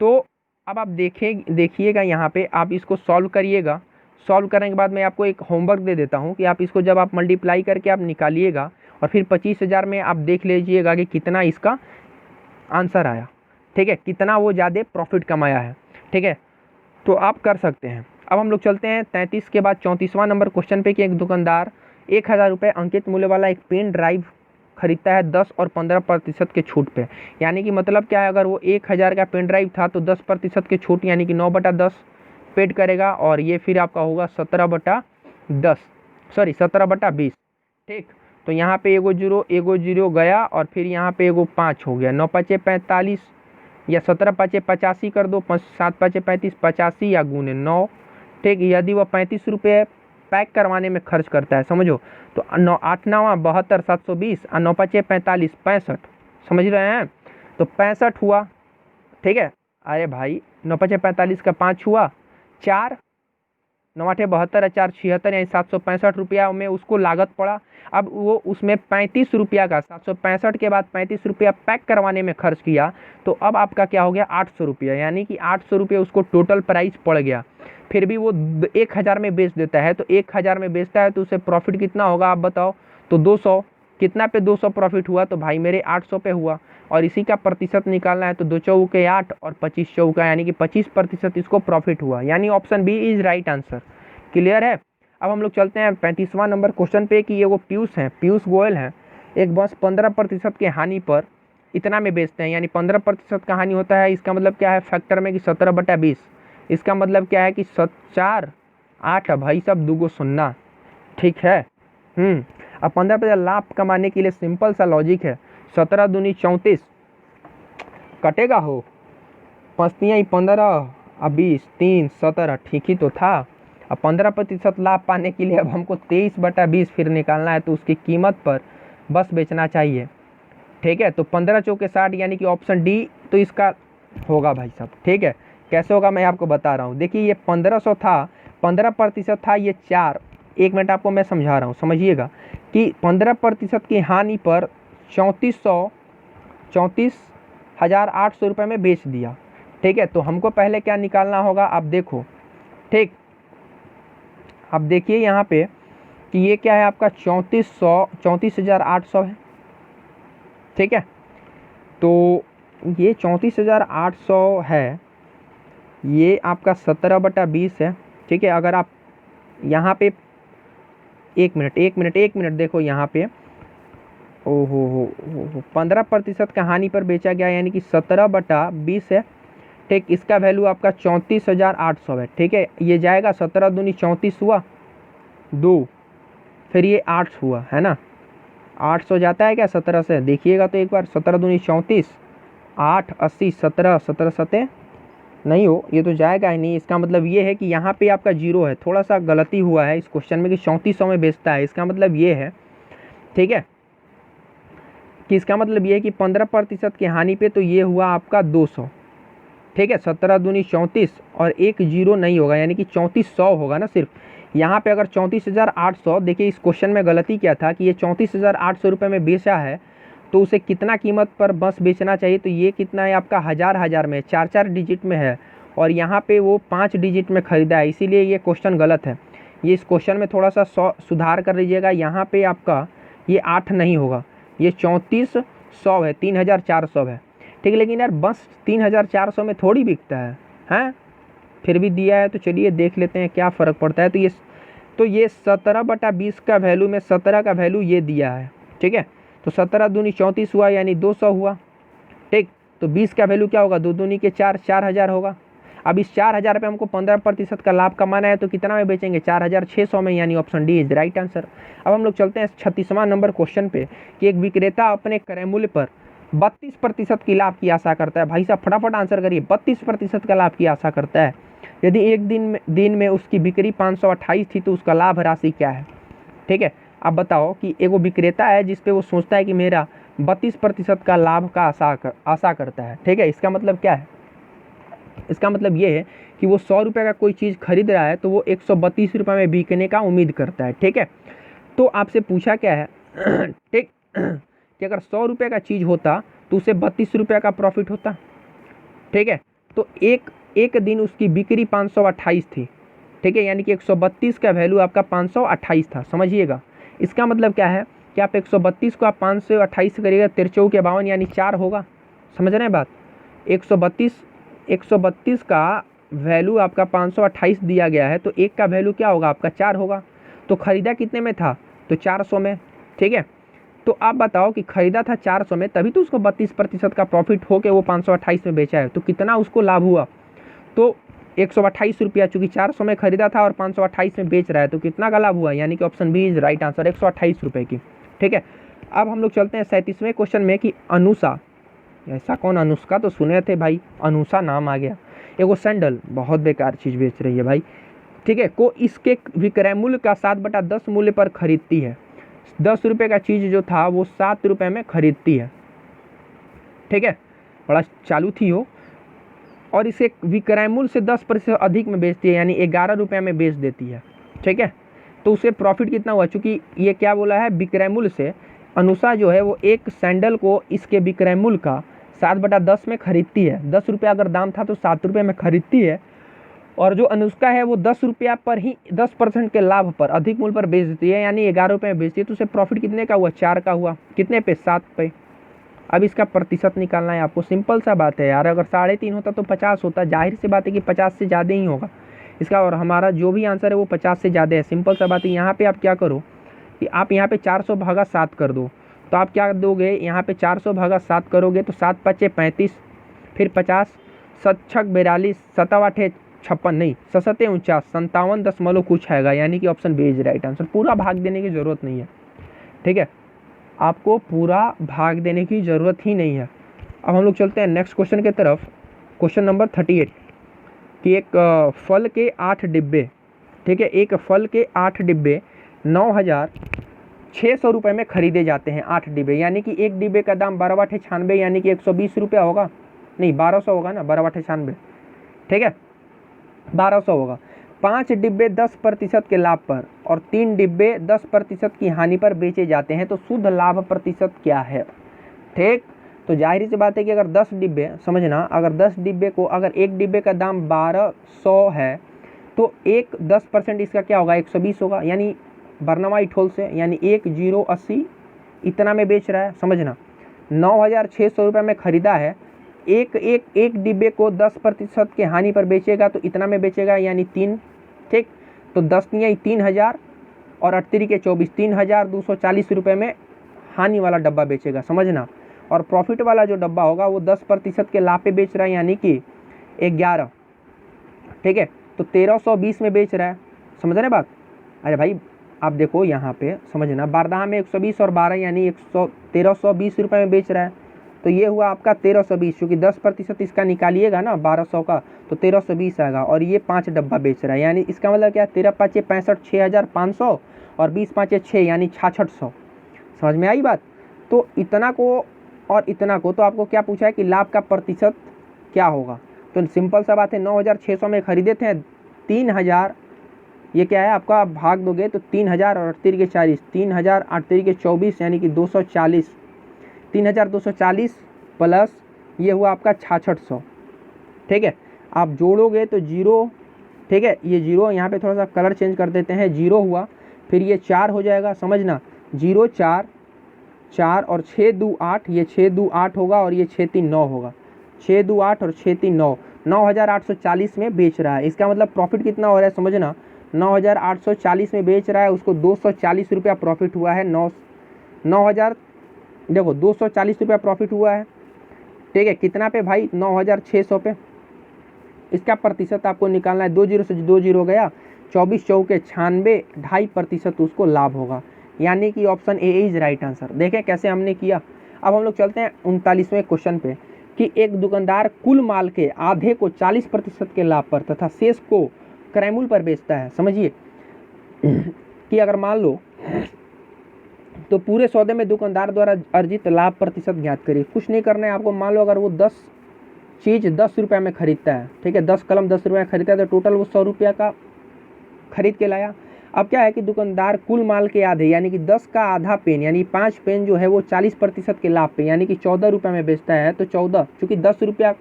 तो अब आप देखिएगा यहाँ पे आप इसको सॉल्व करिएगा। सॉल्व करने के बाद मैं आपको एक होमवर्क दे देता हूँ कि आप इसको जब आप मल्टीप्लाई करके आप निकालिएगा और फिर 25,000 में आप देख लीजिएगा कि कितना इसका आंसर आया, ठीक है, कितना वो ज़्यादा प्रॉफिट कमाया है, ठीक है। तो आप कर सकते हैं। अब हम लोग चलते हैं 33 के बाद 34वां नंबर क्वेश्चन पे कि एक दुकानदार 1,000 रुपये अंकित मूल्य वाला एक पेन ड्राइव खरीदता है 10 और 15% के छूट पे। यानी कि मतलब क्या है, अगर वो 1,000 का पेन ड्राइव था तो 10% की छूट यानी कि 9/10 पेड करेगा, और ये फिर आपका होगा 17/20, ठीक। तो यहाँ पे एगो जीरो गया और फिर यहाँ पे एगो 5 हो गया, 9 5 45 या 17 5 85 कर दो, 7 5 35 85 या गुने 9, ठीक। यदि वह 35 रुपये पैक करवाने में खर्च करता है, समझो, तो 9 8 9 72 720 और 9 5 45 65, समझ रहे हैं, तो 65 हुआ, ठीक है। अरे भाई 9 5 45 का 5 हुआ, 4 9 8 72 4 76 यानी 765 रुपया में उसको लागत पड़ा। अब वो उसमें 35 रुपया का 765 के बाद 35 रुपया पैक करवाने में खर्च किया, तो अब आपका क्या हो गया 800 रुपया, यानी कि 800 रुपये उसको टोटल प्राइस पड़ गया। फिर भी वो 1,000 में बेच देता है, तो 1,000 में बेचता है तो उसे प्रॉफिट कितना होगा आप बताओ। तो 200, कितना पे 200 प्रॉफिट हुआ, तो भाई मेरे 800 पे हुआ, और इसी का प्रतिशत निकालना है, तो 2 चौके 8 और 25 चौका यानी कि 25% इसको प्रॉफिट हुआ, यानी option B is right answer. Clear है। अब हम लोग चलते हैं 35वां नंबर क्वेश्चन पे कि ये वो पीयूष गोयल हैं, एक बस 15% के हानि पर इतना में बेचते हैं, यानी 15% का हानि होता है, इसका मतलब क्या है फैक्टर में कि 17/20, इसका मतलब क्या है कि 4 8 भाई सब 2 0, ठीक है। अब 15% लाभ कमाने के लिए सिंपल सा लॉजिक है, 17 दूनी 34 कटेगा हो, 5 15 और 20 3 17, ठीक ही तो था। अब 15% लाभ पाने के लिए अब हमको 23/20 फिर निकालना है, तो उसकी कीमत पर बस बेचना चाहिए, ठीक है। तो 15 चौके 60 यानी कि ऑप्शन डी तो इसका होगा भाई साहब, ठीक है। कैसे होगा मैं आपको बता रहा हूँ, देखिए ये 1500 था, 15% था ये 4, 1 मिनट आपको मैं समझा रहा हूँ, समझिएगा कि 15% की हानि पर 34,800 रुपये में बेच दिया, ठीक है। तो हमको पहले क्या निकालना होगा, आप देखो, ठीक। अब देखिए यहाँ पे कि ये क्या है आपका 34,800 है, ठीक है। तो ये 34,800 है, ये आपका 17/20 है, ठीक है। अगर आप यहाँ पे एक मिनट देखो यहाँ पे, ओहो 15% का हानि पर बेचा गया यानी कि 17/20 है, ठीक। इसका वैल्यू आपका 34,800 है, ठीक है। ये जाएगा 17 दूनी 34 हुआ 2, फिर ये 8 हुआ है ना, 800 जाता है क्या 17 से, देखिएगा तो एक बार, 17 दूनी 34 8 80 17 17 7 नहीं हो, ये तो जाएगा ही नहीं। इसका मतलब ये है कि यहाँ पे आपका जीरो है, थोड़ा सा गलती हुआ है इस क्वेश्चन में कि 3400 में बेचता है, इसका मतलब ये है, ठीक है, कि इसका मतलब ये है कि 15% की हानि पे तो ये हुआ आपका 200, ठीक है। 17 दूनी 34 और एक जीरो नहीं होगा यानी कि 3400 होगा ना सिर्फ। यहाँ पे अगर 34,800, देखिए इस क्वेश्चन में गलती क्या था कि ये 34,800 रुपये में बेचा है, तो उसे कितना कीमत पर बस बेचना चाहिए, तो ये कितना है आपका हज़ार में 4 डिजिट में है, और यहाँ पे वो 5 डिजिट में ख़रीदा है, इसीलिए ये क्वेश्चन गलत है। ये इस क्वेश्चन में थोड़ा सा सुधार कर लीजिएगा, यहाँ पे आपका ये 8 नहीं होगा, ये 3400 है, 3,400 है, ठीक है। लेकिन यार बस 3,400 में थोड़ी बिकता है, हैं, फिर भी दिया है, तो चलिए देख लेते हैं क्या फ़र्क पड़ता है। तो ये 17/20 का वैल्यू में 17 का वैल्यू ये दिया है, ठीक है। तो 17 दूनी 34 हुआ यानी 200 हुआ, ठीक। तो 20 का वैल्यू क्या होगा, 2 दूनी के 4, 4000 होगा। अब इस 4000 पे हमको 15% का लाभ कमाना है, तो कितना में बेचेंगे, 4600 में, यानी option D is right answer. अब हम लोग चलते हैं 36वां नंबर क्वेश्चन पे कि एक विक्रेता अपने क्रय मूल्य पर 32% की लाभ की आशा करता है। भाई साहब फटाफट आंसर करिए, 32% का लाभ की आशा करता है। यदि एक दिन में उसकी बिक्री 528 थी तो उसका लाभ राशि क्या है। ठीक है, अब बताओ कि एगो विक्रेता है जिसपे वो सोचता है कि मेरा 32% का लाभ का आशा करता है। ठीक है, इसका मतलब क्या है, इसका मतलब ये है कि वो 100 रुपये का कोई चीज़ खरीद रहा है तो वो 132 रुपये में बिकने का उम्मीद करता है। ठीक है, तो आपसे पूछा क्या है ठीक कि अगर 100 रुपये का चीज़ होता तो उसे 32 रुपये का प्रॉफिट होता। ठीक है, तो एक दिन उसकी बिक्री 528 थी। ठीक है, यानी कि 132 का वैल्यू आपका 528 था, समझिएगा। इसका मतलब क्या है कि आप 132 को आप 528 से करिएगा, 53 के 52 यानी 4 होगा। समझ रहे हैं बात, 132 का वैल्यू आपका 528 दिया गया है, तो एक का वैल्यू क्या होगा आपका 4 होगा। तो खरीदा कितने में था, तो 400 में। ठीक है, तो आप बताओ कि खरीदा था 400 में, तभी तो उसको 32% का प्रॉफिट हो के वो 528 में बेचा है, तो कितना उसको लाभ हुआ, तो 128 रुपया, चूंकि 400 में खरीदा था और 528 में बेच रहा है, तो कितना का लाभ हुआ, यानी कि option B is right answer, 128 रुपये की। ठीक है, अब हम लोग चलते हैं 37वें क्वेश्चन में कि अनुषा, ऐसा कौन अनुष्का तो सुने थे भाई, अनुषा नाम आ गया, एगो सैंडल बहुत बेकार चीज़ बेच रही है भाई। ठीक है, को इसके विक्रय मूल्य का 7/10 मूल्य पर खरीदती है। 10 रुपये का चीज़ जो था वो 7 रुपये में खरीदती है। ठीक है, बड़ा चालू थी हो, और इसे विक्रय मूल्य से 10% अधिक में बेचती है, यानी 11 रुपये में बेच देती है। ठीक है, तो उसे प्रॉफिट कितना हुआ, चूंकि ये क्या बोला है, विक्रय मूल्य से अनुषा जो है वो एक सैंडल को इसके विक्रय मूल्य का 7/10 में खरीदती है। 10 रुपया अगर दाम था तो 7 रुपये में खरीदती है, और जो अनुष्का है वो 10 रुपया पर ही 10% के लाभ पर अधिक मूल्य पर बेच देती है, यानी 11 रुपये में बेचती है। तो उसे प्रॉफिट कितने का हुआ, 4 का हुआ, कितने पे, 7 पे। अब इसका प्रतिशत निकालना है आपको, सिंपल सा बात है यार, अगर 3.5 होता तो 50 होता, जाहिर सी बात है कि 50 से ज़्यादा ही होगा इसका, और हमारा जो भी आंसर है वो 50 से ज़्यादा है। सिंपल सा बात है, यहाँ पे आप क्या करो कि आप यहाँ पे 400 भागा 7 कर दो, तो आप क्या दोगे, यहाँ पे 400 भागा 7 करोगे तो 7 5 35, फिर 50, 7 6 42, 7 8 56, नहीं 7 49, 57 दशमलव कुछ आएगा, यानी कि option B is right answer. पूरा भाग देने की ज़रूरत नहीं है। ठीक है, आपको पूरा भाग देने की ज़रूरत ही नहीं है। अब हम लोग चलते हैं नेक्स्ट क्वेश्चन की तरफ, क्वेश्चन नंबर 38 कि एक फल के 8 डिब्बे, ठीक है, एक फल के 8 डिब्बे 9600 रुपये में खरीदे जाते हैं, 8 डिब्बे, यानी कि एक डिब्बे का दाम 12/96, यानी कि 120 रुपया होगा, नहीं 1200 होगा ना, 12/96। ठीक है, 1200 होगा। 5 डिब्बे 10% के लाभ पर और 3 डिब्बे 10% की हानि पर बेचे जाते हैं, तो शुद्ध लाभ प्रतिशत क्या है। ठीक, तो जाहिर सी बात है कि अगर 10 डिब्बे, समझना, अगर 10 डिब्बे को, अगर एक डिब्बे का दाम 1200 है तो एक 10% इसका क्या होगा, 120 होगा, यानी बर्नवाई ठोल से, यानी 1080 इतना में बेच रहा है। समझना, 9600 रुपये में खरीदा है, एक डिब्बे को 10% के हानि पर बेचेगा तो इतना में बेचेगा, यानी 3। ठीक, तो 10 नहीं 3000 और 8 के 24, 3240 रुपये में हानि वाला डब्बा बेचेगा। समझना, और प्रॉफिट वाला जो डब्बा होगा वो 10% के लाभ पे बेच रहा है, यानी कि 11। ठीक है, तो 1320 में बेच रहा है। समझ रहे बात, अरे भाई आप देखो यहाँ पे, समझना, बारदाहा में 120 और 12 यानी 1320 रुपये में बेच रहा है, तो ये हुआ आपका 1320, क्योंकि 10% इसका निकालिएगा ना 1200 का, तो 1320 आएगा, और ये 5 डब्बा बेच रहा है, यानी इसका मतलब क्या, 13 5 65, 6500 और 20 5 6 यानी 6600। समझ में आई बात। तो इतना को और इतना को, तो आपको क्या पूछा है कि लाभ का प्रतिशत क्या होगा, तो सिंपल सा बात है, 9600 में खरीदे थे, 3000, ये क्या है आपका, भाग दोगे तो 3000 और 8 के 40, 3000 8 के 24 यानी कि 240, 3240 प्लस ये हुआ आपका 6600। ठीक है, आप जोड़ोगे तो जीरो, ठीक है, ये जीरो, यहाँ पे थोड़ा सा कलर चेंज कर देते हैं, जीरो हुआ, फिर ये 4 हो जाएगा। समझना, 0 4 4 और 6 2 8, ये 6 2 8 होगा, और ये 6 3 9 होगा, 6 2 8 और 6 3 9, 9840 में बेच रहा है। इसका मतलब प्रॉफिट कितना हो रहा है, समझना, 9840 में बेच रहा है, उसको 240 रुपया प्रॉफिट हुआ है। 9000 देखो 240 रुपया प्रॉफिट हुआ है, ठीक है, कितना पे भाई 9600 पे। इसका प्रतिशत आपको निकालना है, 20 से 20 गया, 24 चौके 96, 2.5% उसको लाभ होगा, यानी कि option A is right answer. देखें कैसे हमने किया। अब हम लोग चलते हैं 39वें क्वेश्चन पे कि एक दुकानदार कुल माल के आधे को 40% के लाभ पर तथा शेष को क्रय पर बेचता है। समझिए कि अगर मान लो तो पूरे सौदे में दुकानदार द्वारा अर्जित लाभ प्रतिशत ज्ञात करिए। कुछ नहीं करना है आपको। मान लो अगर वो 10 चीज़ 10 रुपये में खरीदता है, ठीक है, 10 कलम 10 रुपये में खरीदता है, तो टोटल वो 100 रुपये का खरीद के लाया। अब क्या है कि दुकानदार कुल माल के आधे यानी कि 10 का आधा पेन यानी 5 पेन जो है वो 40% के लाभ पे यानी कि 14 रुपये में बेचता है। तो 14 चूँकि 10 रुपया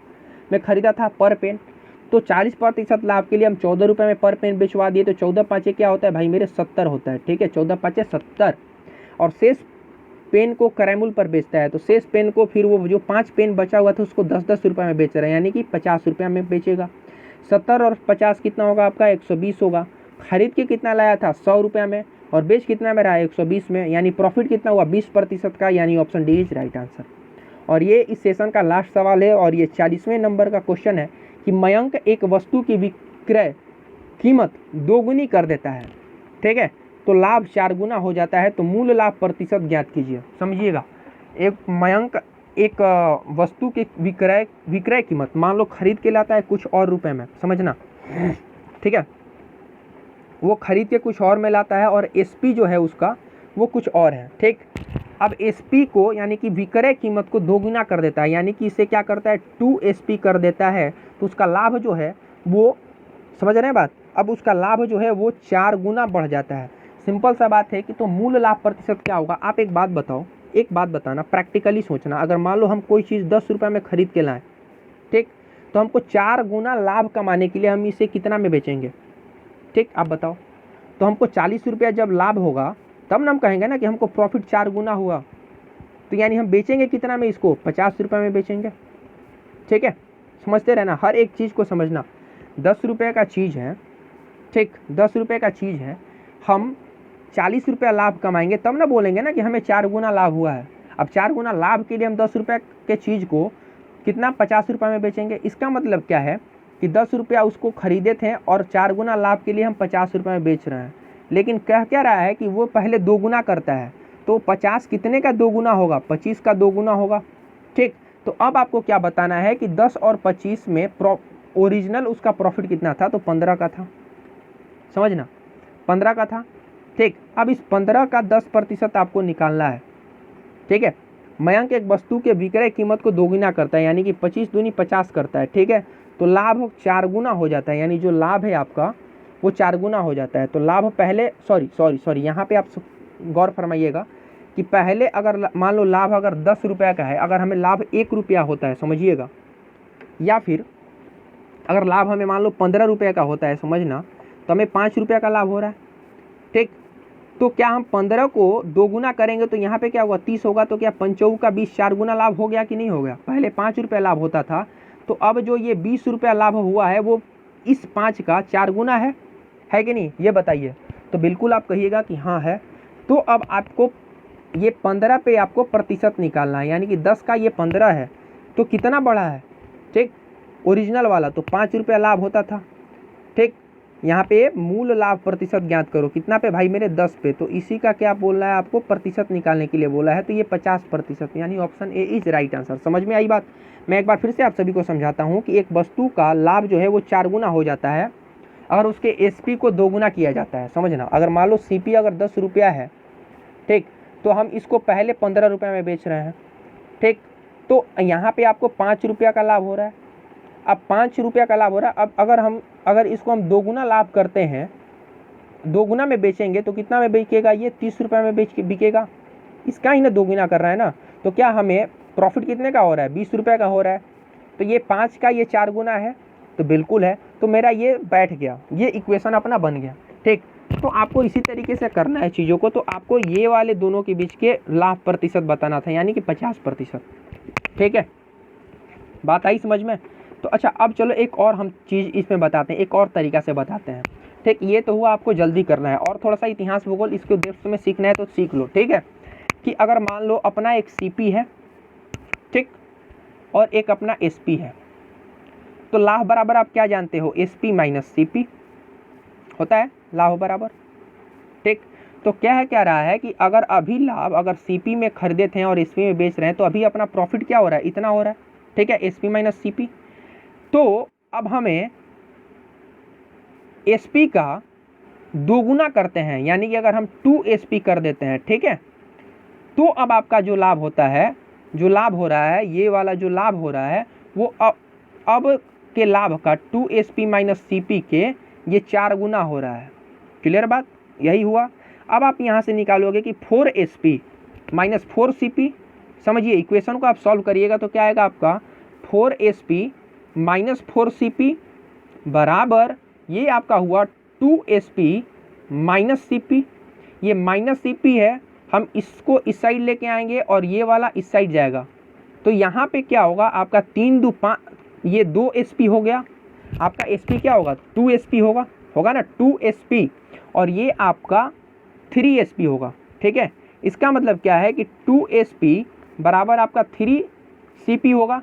में खरीदा था पर पेन, तो 40% लाभ के लिए हम 14 रुपये में पर पेन बेचवा दिए। तो 14 पाँचे क्या होता है भाई मेरे 70 होता है, ठीक है, 14 पाँचे 70। और शेष पेन को क्रय पर बेचता है, तो शेष पेन को फिर वो जो 5 पेन बचा हुआ था उसको 10-10 रुपये में बेच रहा है, यानी कि 50 रुपये में बेचेगा। 70 और 50 कितना होगा आपका 120 होगा। खरीद के कितना लाया था 100 रुपये में और बेच कितना में रहा 120 में, यानी प्रॉफिट कितना हुआ 20% का, यानी option D is right answer. और ये इस सेशन का लास्ट सवाल है और ये 40वें नंबर का क्वेश्चन है कि मयंक एक वस्तु की विक्रय कीमत 2 गुनी कर देता है, ठीक है, तो लाभ 4 गुना हो जाता है, तो मूल लाभ प्रतिशत ज्ञात कीजिए। समझिएगा, एक मयंक एक वस्तु की विक्रय कीमत मान लो खरीद के लाता है कुछ और रुपए में, समझना, ठीक है, वो खरीद के कुछ और में लाता है और एसपी जो है उसका वो कुछ और है, ठीक। अब एसपी को यानी कि विक्रय कीमत को 2 गुना कर देता है, यानी कि इसे क्या करता है 2 एसपी कर देता है, तो उसका लाभ जो है वो, समझ रहे हैं बात, अब उसका लाभ जो है वो 4 गुना बढ़ जाता है। सिंपल सा बात है कि तो मूल लाभ प्रतिशत क्या होगा। आप एक बात बताओ, एक बात बताना, प्रैक्टिकली सोचना, अगर मान लो हम कोई चीज़ 10 रुपये में खरीद के लाएं, ठीक, तो हमको 4 गुना लाभ कमाने के लिए हम इसे कितना में बेचेंगे, ठीक, आप बताओ। तो हमको 40 रुपया जब लाभ होगा तब ना हम कहेंगे ना कि हमको प्रॉफिट 4 गुना हुआ, तो यानी हम बेचेंगे कितना में इसको 50 रुपये में बेचेंगे, ठीक है। समझते रहना, हर एक चीज़ को समझना। 10 रुपये का चीज़ है, ठीक, 10 रुपये का चीज़ है, हम 40 रुपया लाभ कमाएंगे तब ना बोलेंगे ना कि हमें 4 गुना लाभ हुआ है। अब 4 गुना लाभ के लिए हम 10 रुपये के चीज़ को कितना 50 रुपये में बेचेंगे। इसका मतलब क्या है कि 10 रुपया उसको खरीदे थे और 4 गुना लाभ के लिए हम 50 रुपये में बेच रहे हैं, लेकिन कह क्या रहा है कि वो पहले 2 गुना करता है, तो 50 कितने का 2 गुना होगा 25 का 2 गुना होगा, ठीक। तो अब आपको क्या बताना है कि 10 और 25 में ओरिजिनल उसका प्रॉफिट कितना था, तो 15 का था, समझना, 15 का था, ठीक। अब इस 15 का 10% आपको निकालना है, ठीक है। मयंक एक वस्तु के विक्रय कीमत को 2 गुना करता है, यानी कि 25 दूनी 50 करता है, ठीक है, तो लाभ 4 गुना हो जाता है, यानी जो लाभ है आपका वो 4 गुना हो जाता है। तो लाभ पहले सॉरी यहाँ पे आप गौर फरमाइएगा कि पहले अगर मान लो लाभ अगर 10 रुपये का है, अगर हमें लाभ 1 रुपया होता है, समझिएगा, या फिर अगर लाभ हमें मान लो 15 रुपये का होता है, समझना, तो हमें 5 रुपये का लाभ हो रहा है, ठीक। तो क्या हम 15 को 2 गुना करेंगे तो यहाँ पे क्या होगा 30 होगा, तो क्या 5 का 20 4 गुना लाभ हो गया कि नहीं हो गया। पहले 5 रुपये लाभ होता था, तो अब जो ये 20 रुपया लाभ हुआ है वो इस 5 का 4 गुना है कि नहीं, ये बताइए। तो बिल्कुल आप कहिएगा कि हाँ है। तो अब आपको ये 15 पे आपको प्रतिशत निकालना है, यानी कि 10 का ये 15 है, तो कितना बढ़ा है, ठीक, ओरिजिनल वाला तो 5 रुपया लाभ होता था, ठीक। यहाँ पे मूल लाभ प्रतिशत ज्ञात करो, कितना पे भाई मेरे 10 पे, तो इसी का क्या बोलना है आपको प्रतिशत निकालने के लिए बोला है, तो ये 50%, यानी option A is right answer. समझ में आई बात। मैं एक बार फिर से आप सभी को समझाता हूँ कि एक वस्तु का लाभ जो है वो 4 गुना हो जाता है अगर उसके एसपी को 2 गुना किया जाता है, समझना। अगर मान लो सीपी अगर 10 रुपया है, ठीक, तो हम इसको पहले 15 रुपये में बेच रहे हैं, ठीक, तो यहाँ पे आपको 5 रुपया का लाभ हो रहा है। अब 5 रुपया का लाभ हो रहा है, अब अगर इसको हम 2 गुना लाभ करते हैं, 2 गुना में बेचेंगे तो कितना में बिकेगा, ये 30 रुपये में बिकेगा। इसका ही ना 2 गुना कर रहा है ना, तो क्या हमें प्रॉफिट कितने का हो रहा है 20 रुपये का हो रहा है, तो ये 5 का ये 4 गुना है, तो बिल्कुल है। तो मेरा ये बैठ गया, ये इक्वेशन अपना बन गया, ठीक। तो आपको इसी तरीके से करना है चीज़ों को। तो आपको ये वाले दोनों के बीच के लाभ प्रतिशत बताना था, यानी कि 50%, ठीक है, बात आई समझ में। तो अच्छा, अब चलो एक और हम चीज़ इसमें बताते हैं, एक और तरीका से बताते हैं, ठीक। ये तो हुआ आपको जल्दी करना है, और थोड़ा सा इतिहास भूगोल इसको डेप्थ में सीखना है तो सीख लो, ठीक है। कि अगर मान लो अपना एक सीपी है, ठीक, और एक अपना SP है। तो लाभ बराबर आप क्या जानते हो, SP माइनस CP होता है लाभ बराबर, ठीक। तो क्या रहा है कि अगर अभी लाभ अगर CP में खरीदे थे और SP में बेच रहे हैं तो अभी अपना प्रॉफिट क्या हो रहा है, इतना हो रहा है, ठीक है, SP माइनस CP। तो अब हमें SP का दोगुना करते हैं, यानी कि अगर हम 2SP कर देते हैं, ठीक है, तो अब आपका जो लाभ होता है, जो लाभ हो रहा है, ये वाला जो लाभ हो रहा है वो अब के लाभ का 2SP माइनस CP के ये 4 गुना हो रहा है। क्लियर बात, यही हुआ। अब आप यहाँ से निकालोगे कि 4SP माइनस 4CP, समझिए इक्वेशन को आप सॉल्व करिएगा तो क्या आएगा आपका 4SP माइनस 4CP बराबर ये आपका हुआ 2SP माइनस CP। ये माइनस CP है, हम इसको इस साइड लेके आएंगे और ये वाला इस साइड जाएगा, तो यहाँ पे क्या होगा आपका 3 2 5, ये 2SP हो गया, आपका SP क्या होगा 2SP होगा ना 2SP, और ये आपका 3SP होगा, ठीक है। इसका मतलब क्या है कि 2SP बराबर आपका 3CP होगा।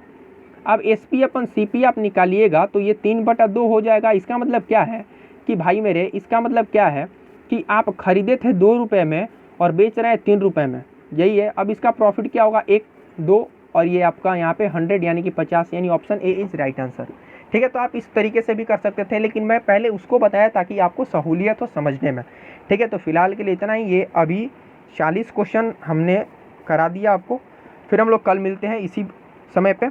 अब SP अपन CP आप निकालिएगा तो ये 3/2 हो जाएगा। इसका मतलब क्या है कि भाई मेरे, इसका मतलब क्या है कि आप खरीदे थे 2 रुपये में और बेच रहे हैं 3 रुपये में, यही है। अब इसका प्रॉफिट क्या होगा 1 2, और ये आपका यहाँ पे 100 यानी कि 50, यानी option A is right answer, ठीक है। तो आप इस तरीके से भी कर सकते थे, लेकिन मैं पहले उसको बताया ताकि आपको सहूलियत हो समझने में, ठीक है। तो फिलहाल के लिए इतना ही, ये अभी 40 क्वेश्चन हमने करा दिया आपको, फिर हम लोग कल मिलते हैं इसी समय पे,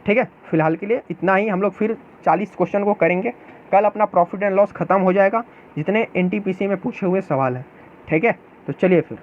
ठीक है। फिलहाल के लिए इतना ही, हम लोग फिर 40 क्वेश्चन को करेंगे कल। अपना प्रॉफिट एंड लॉस खत्म हो जाएगा, जितने NTPC में पूछे हुए सवाल हैं, ठीक है। तो चलिए फिर।